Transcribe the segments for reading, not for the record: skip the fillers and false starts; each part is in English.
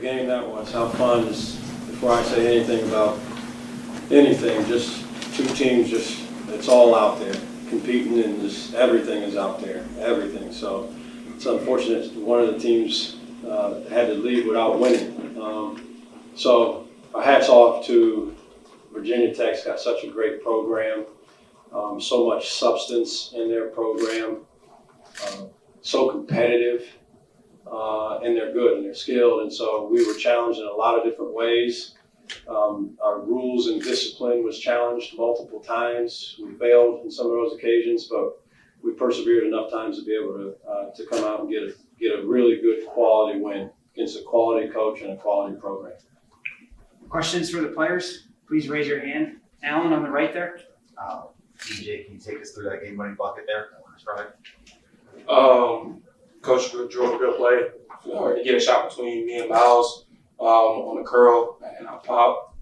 game that was. How fun is, before I say anything about anything, just two teams, it's all out there competing, and just everything is out there, everything. So it's unfortunate one of the teams had to leave without winning. So our hats off to Virginia Tech's got such a great program, so much substance in their program, so competitive, and they're good and they're skilled. And so we were challenged in a lot of different ways. Our rules and discipline was challenged multiple times. We failed in some of those occasions, but we persevered enough times to be able to come out and get a really good quality win against a quality coach and a quality program. Questions for the players? Please raise your hand. Alan on the right there. B.J, can you take us through that game-winning bucket there? Coach drove a good play to get a shot between me and Myles on the curl, and I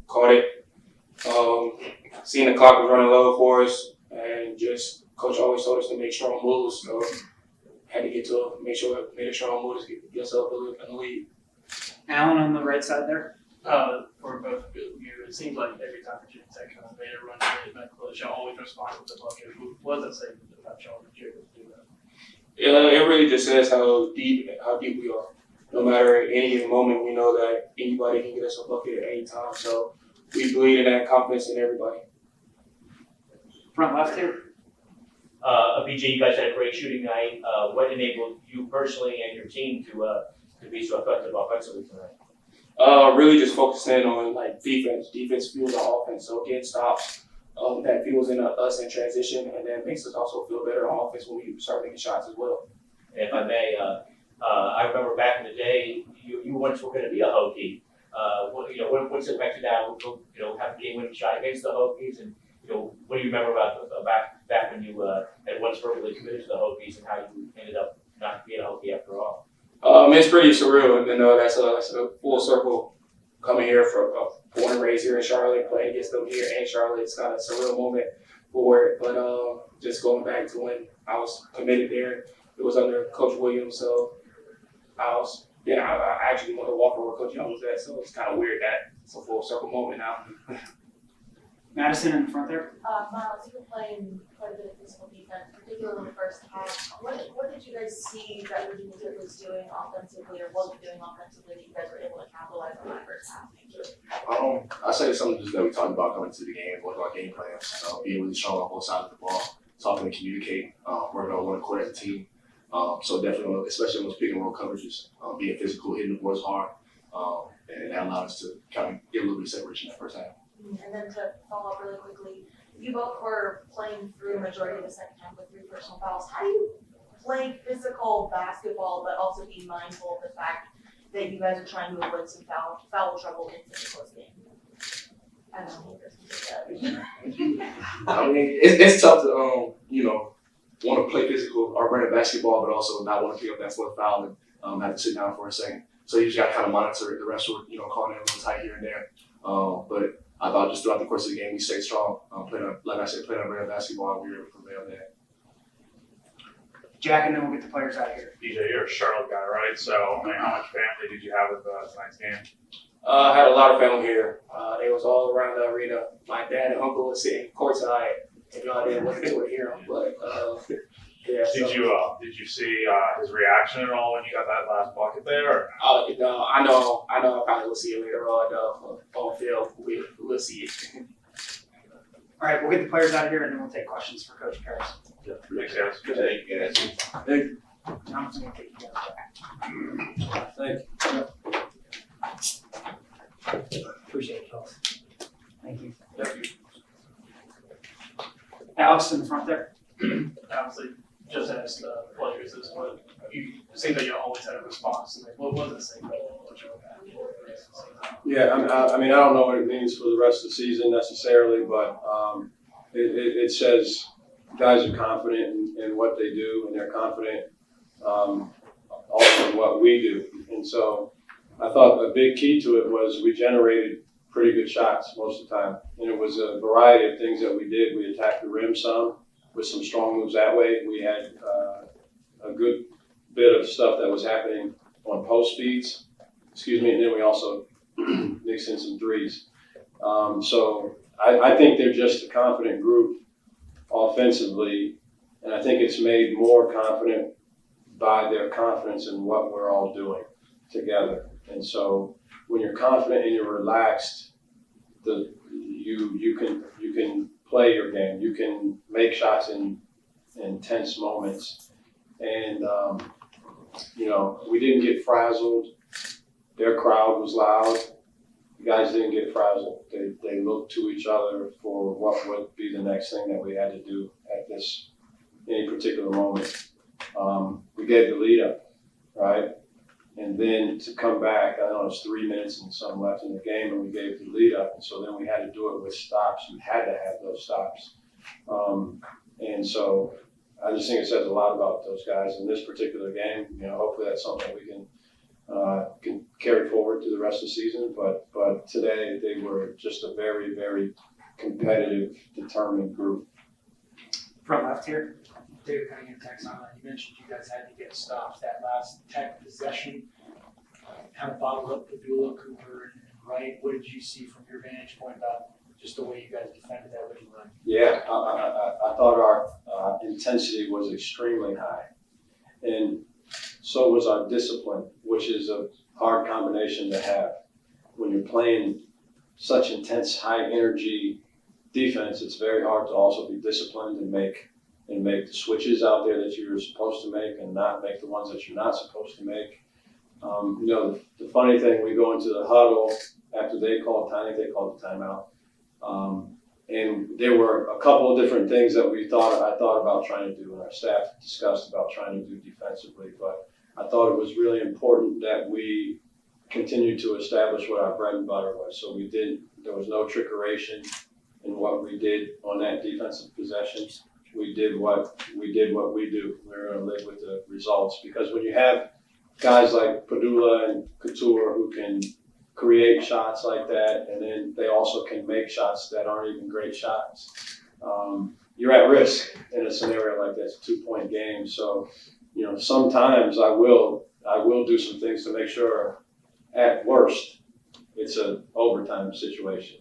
caught it. Seeing the clock was running low for us, and just Coach always told us to make strong moves, so had to get to make sure we made a strong move to get yourself in the lead. Alan on the right side there. For both of you, it seems like every time Virginia Tech kind of made a run to it, close, y'all always respond with the bucket. What does that say about y'all that you're able to do that? It really just says how deep we are. No matter any given moment, we know that anybody can get us a bucket at any time. So we believe in that confidence in everybody. Front left here. B.J, you guys had a great shooting night. What enabled you personally and your team to be so effective offensively tonight? Really just focusing on defense. Defense fuels our offense. So getting stops, that fuels in us in transition, and then makes us also feel better on offense when we start making shots as well. If I may, I remember back in the day, you once were going to be a Hokie. What's it back to now? Have a game-winning shot against the Hokies, and what do you remember about back when you had once verbally committed to the Hokies and how you ended up not being a Hokie after all? It's pretty surreal, and that's a full circle coming here from born and raised here in Charlotte, playing against them here in Charlotte. It's kind of a surreal moment for it, but just going back to when I was committed there, it was under Coach Williams, so I actually want to walk over where Coach Young was at, so it's kind of weird that it's a full circle moment now. Madison in the front there. Myles, you were playing quite a bit of physical defense, particularly in the first half. What did you guys see that Virginia Tech was doing offensively or wasn't doing offensively that you guys were able to capitalize on that first half? I say something just that we talked about coming to the game, one of our game plans, being really strong on both sides of the ball, talking and communicating, working on one accord as a team. So definitely, especially on those pick and roll coverages, being physical, hitting the boards hard, and that allowed us to kind of get a little bit of separation in that first half. And then to follow up really quickly, you both were playing through a majority of the second half with 3 personal fouls. How do you play physical basketball but also be mindful of the fact that you guys are trying to avoid some foul trouble in the close game? I don't know if I mean, it's tough to want to play physical or run a basketball, but also not want to pick up that fourth foul and have to sit down for a second. So you just got to kind of monitor it. The refs were, calling in a little tight here and there. But I thought just throughout the course of the game, we stayed strong. Playing on brand basketball, and we were able to prevail there. Jack, and then we'll get the players out of here. B.J, you're a Charlotte guy, right? So, how much family did you have with tonight's game? I had a lot of family here. They was all around the arena. My dad and uncle was sitting courtside. If y'all didn't look, they would hear him. But yeah. Did you see his reaction at all when you got that last bucket there? No, I know. I probably will see it later on field. We'll see it. All right, we'll get the players out of here, and then we'll take questions for Coach Paris. Thanks, guys. Thank you, guys. Thank you. Tom's going to take you guys back. Thank you. Appreciate it, fellas. Thank you. Thank you. Alex in the front there. Obviously, just asked the players this, but it seems like you always had a response. What was it saying about what you had? Yeah, I mean, I don't know what it means for the rest of the season necessarily, but it says guys are confident in what they do, and they're confident also in what we do. And so I thought a big key to it was we generated pretty good shots most of the time. And it was a variety of things that we did. We attacked the rim some with some strong moves that way. We had a good bit of stuff that was happening on post feeds. and then we also mix in some threes. So I think they're just a confident group offensively, and I think it's made more confident by their confidence in what we're all doing together. And so when you're confident and you're relaxed, you can play your game. You can make shots in tense moments. And we didn't get frazzled. Their crowd was loud. The guys didn't get frazzled. They looked to each other for what would be the next thing that we had to do at any particular moment. We gave the lead up, right? And then to come back, I know it was 3 minutes and some left in the game, and we gave the lead up. And so then we had to do it with stops. We had to have those stops. And so I just think it says a lot about those guys in this particular game. Hopefully that's something we can carry forward to the rest of the season. But today they were just a very, very competitive, determined group. Front left here, David Cunningham, text online. You mentioned you guys had to get stops that last Tech possession. Kind of bottled up Padula, Cooper, and Wright. What did you see from your vantage point about just the way you guys defended that winning run? Yeah, I thought our intensity was extremely high, and so was our discipline, which is a hard combination to have. When you're playing such intense, high energy defense, it's very hard to also be disciplined and make the switches out there that you're supposed to make and not make the ones that you're not supposed to make. The funny thing, we go into the huddle after they called the timeout. And there were a couple of different things that I thought about trying to do, and our staff discussed about trying to do defensively. But I thought it was really important that we continued to establish what our bread and butter was. So there was no trickeration in what we did on that defensive possession. We did what we do. We're going to live with the results, because when you have guys like Padula and Couture who can create shots like that, and then they also can make shots that aren't even great shots, you're at risk in a scenario like this, 2-point game. So, sometimes I will do some things to make sure, at worst, it's an overtime situation.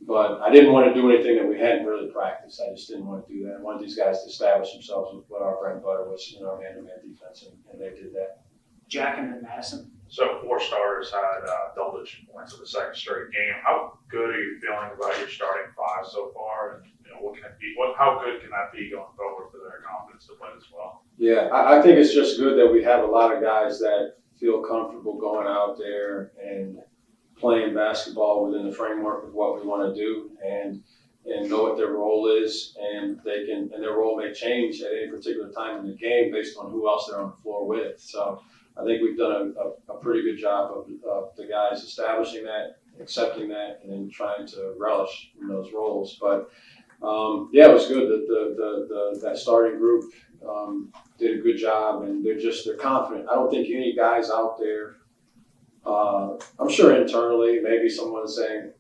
But I didn't want to do anything that we hadn't really practiced. I just didn't want to do that. I wanted these guys to establish themselves with what our bread and butter was, our man-to-man defense, and they did that. Jack and then Madison. So 4 starters had double-digit points in the second straight game. How good are you feeling about your starting 5 so far? And what can it be? How good can that be going forward for their confidence to play as well? Yeah, I think it's just good that we have a lot of guys that feel comfortable going out there and playing basketball within the framework of what we want to do, and know what their role is, and their role may change at any particular time in the game based on who else they're on the floor with. So I think we've done a pretty good job of the guys establishing that, accepting that, and then trying to relish in those roles. But it was good that that starting group did a good job, and they're confident. I don't think any guys out there. I'm sure internally, maybe someone's saying,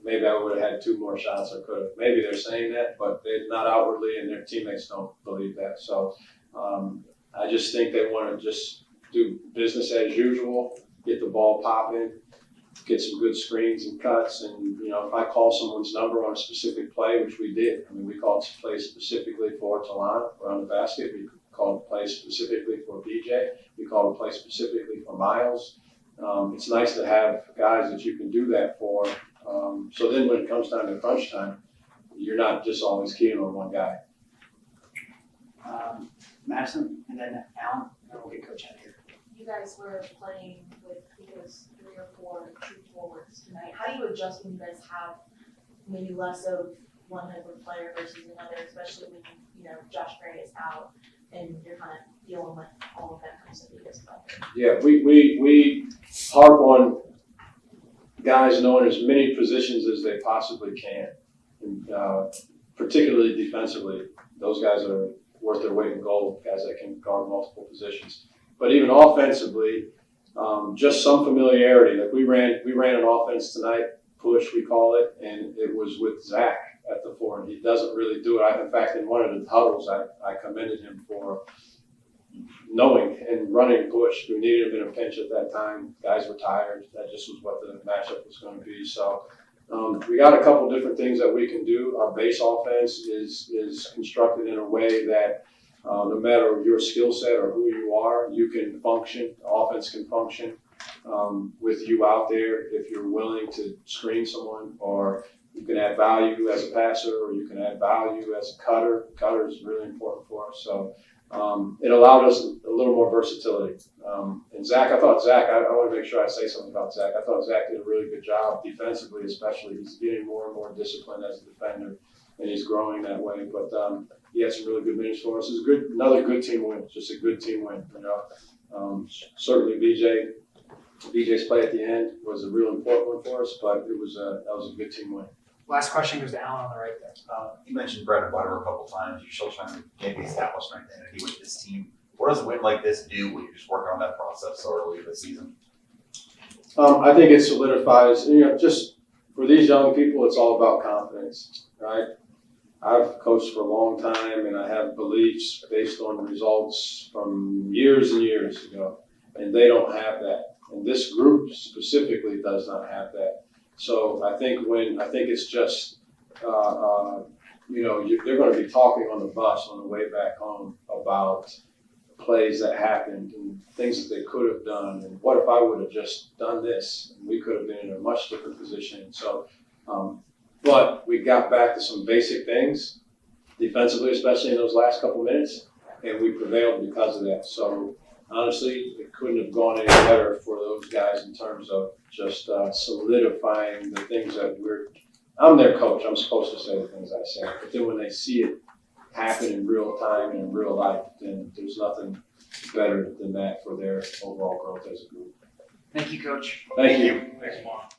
maybe I would have had 2 more shots. I could have. Maybe they're saying that, but they're not outwardly, and their teammates don't believe that. So I just think they want to just do business as usual, get the ball popping, get some good screens and cuts. And, if I call someone's number on a specific play, which we did, we called a play specifically for Talon around the basket. We called a play specifically for B.J. We called a play specifically for Myles. It's nice to have guys that you can do that for. So then when it comes time to crunch time, you're not just always keying on one guy. Madison, and then Alan, and then we'll get Coach out here. You guys were playing with, I think it was 3 or 4 true forwards tonight. How do you adjust when you guys have maybe less of one type of player versus another, especially when Josh Gray is out and you're kind of dealing with all of that kind of stuff you guys about? Yeah, we harp on guys knowing as many positions as they possibly can, and, particularly defensively. Those guys are worth their weight in gold, guys that can guard multiple positions. But even offensively, just some familiarity. Like we ran an offense tonight, push we call it, and it was with Zach at the 4, and he doesn't really do it. In fact, in one of the huddles, I commended him for knowing and running push. We needed him in a pinch at that time. Guys were tired. That just was what the matchup was going to be. So we got a couple different things that we can do. Our base offense is constructed in a way that no matter your skill set or who you are, you can function. The offense can function with you out there if you're willing to screen someone, or you can add value as a passer, or you can add value as a cutter. Cutter is really important for us. So it allowed us a little more versatility. And Zach, I want to make sure I say something about Zach. I thought Zach did a really good job defensively, especially. He's getting more and more disciplined as a defender, and he's growing that way. But he had some really good minutes for us. It was another good team win, just a good team win. Certainly BJ's play at the end was a real important one for us, but that was a good team win. Last question goes to Alan on the right there. You mentioned bread and butter a couple times. You're still trying to gain the establishment identity with this team. What does a win like this do when you're just working on that process so early in the season? I think it solidifies, just for these young people, it's all about confidence, right? I've coached for a long time, and I have beliefs based on results from years and years ago, and they don't have that. And this group specifically does not have that. So I think it's just, they're going to be talking on the bus on the way back home about plays that happened and things that they could have done. And what if I would have just done this? And we could have been in a much different position. So, but we got back to some basic things defensively, especially in those last couple minutes, and we prevailed because of that. So honestly, it couldn't have gone any better for those guys in terms of just solidifying the things that I'm their coach. I'm supposed to say the things I say. But then when they see it happen in real time and in real life, then there's nothing better than that for their overall growth as a group. Thank you, Coach. Thank you. Thanks, Lamont.